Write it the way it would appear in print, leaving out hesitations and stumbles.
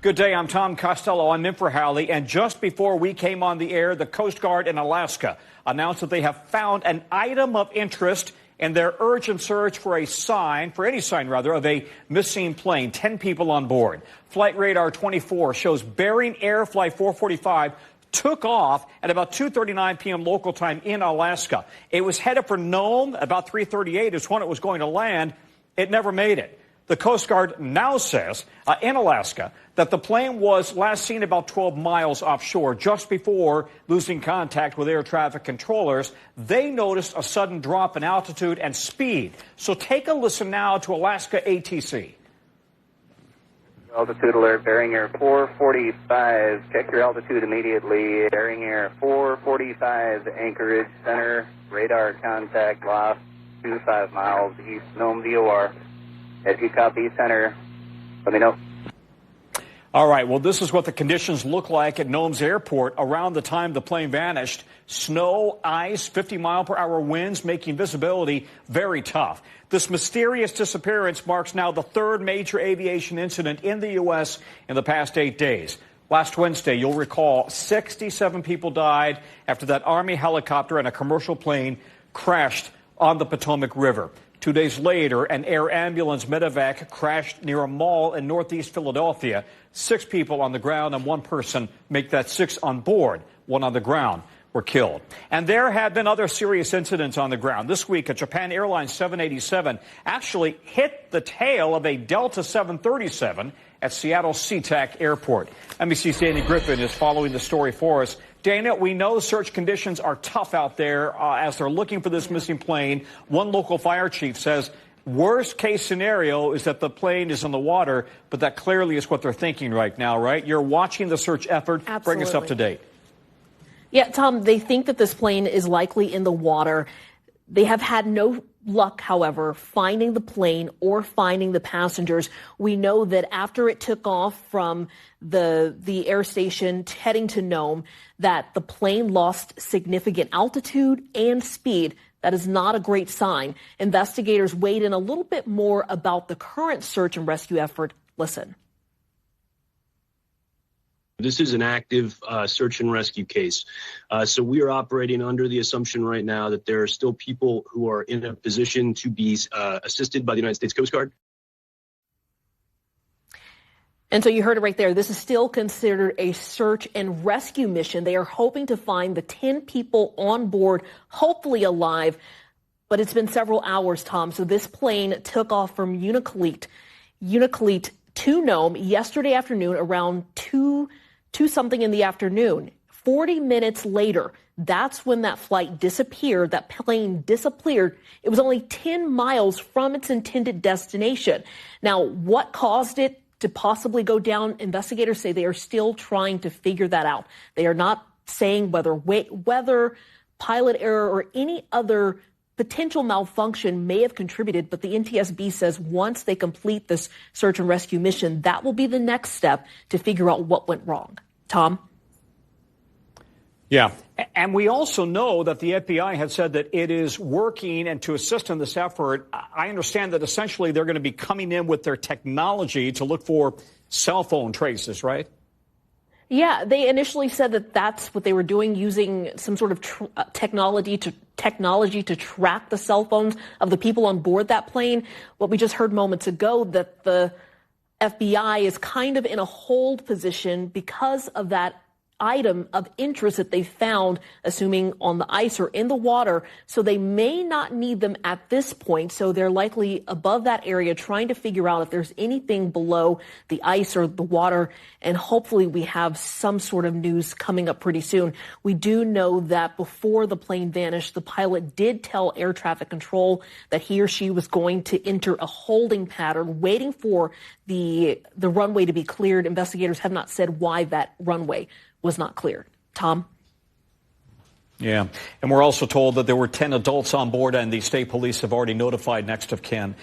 Good day. I'm Tom Costello on Ninford, and just before we came on the air, the Coast Guard in Alaska announced that they have found an item of interest in their urgent search for any sign of a missing plane. 10 people on board. Flight radar 24 shows Bering Air Flight 445 took off at about 2:39 p.m. local time in Alaska. It was headed for Nome. About 3:38 is when it was going to land. It never made it. The Coast Guard now says in Alaska that the plane was last seen about 12 miles offshore just before losing contact with air traffic controllers. They noticed a sudden drop in altitude and speed. So take a listen now to Alaska ATC. Altitude alert, Bering Air 445. Check your altitude immediately. Bering Air 445, Anchorage Center. Radar contact lost 25 miles east Nome VOR. If you copy center, let me know. All right. Well, this is what the conditions look like at Nome's airport around the time the plane vanished. Snow, ice, 50-mile-per-hour winds, making visibility very tough. This mysterious disappearance marks now the third major aviation incident in the U.S. in the past 8 days. Last Wednesday, you'll recall, 67 people died after that Army helicopter and a commercial plane crashed on the Potomac River. 2 days later, an air ambulance medevac crashed near a mall in northeast Philadelphia. 6 people on the ground and 1 person, make that 6 on board, 1 on the ground, were killed. And there have been other serious incidents on the ground. This week, a Japan Airlines 787 actually hit the tail of a Delta 737 at Seattle SeaTac Airport. NBC's Dana Griffin is following the story for us. Dana, we know search conditions are tough out there as they're looking for this missing plane. One local fire chief says worst case scenario is that the plane is in the water, but that clearly is what they're thinking right now, right? You're watching the search effort. Absolutely. Bring us up to date. Yeah, Tom, they think that this plane is likely in the water. They have had no luck, however, finding the plane or finding the passengers. We know that after it took off from the air station heading to Nome, that the plane lost significant altitude and speed. That is not a great sign. Investigators weighed in a little bit more about the current search and rescue effort. Listen. This is an active search and rescue case. So we are operating under the assumption right now that there are still people who are in a position to be assisted by the United States Coast Guard. And so you heard it right there. This is still considered a search and rescue mission. They are hoping to find the 10 people on board, hopefully alive. But it's been several hours, Tom. So this plane took off from Unalakleet to Nome yesterday afternoon around 2 something in the afternoon. 40 minutes later, that's when that flight disappeared, that plane disappeared. It was only 10 miles from its intended destination. Now, what caused it to possibly go down? Investigators say they are still trying to figure that out. They are not saying whether pilot error or any other potential malfunction may have contributed, but the NTSB says once they complete this search and rescue mission, that will be the next step to figure out what went wrong. Tom? Yeah. And we also know that the FBI had said that it is working and to assist in this effort. I understand that essentially they're going to be coming in with their technology to look for cell phone traces, right? Yeah, they initially said that that's what they were doing, using some sort of technology to track the cell phones of the people on board that plane. What we just heard moments ago, that the FBI is kind of in a hold position because of that item of interest that they found, assuming on the ice or in the water. So they may not need them at this point. So they're likely above that area trying to figure out if there's anything below the ice or the water. And hopefully we have some sort of news coming up pretty soon. We do know that before the plane vanished, the pilot did tell air traffic control that he or she was going to enter a holding pattern, waiting for the runway to be cleared. Investigators have not said why that runway was not cleared. Tom? Yeah. And we're also told that there were 10 adults on board and the state police have already notified next of kin.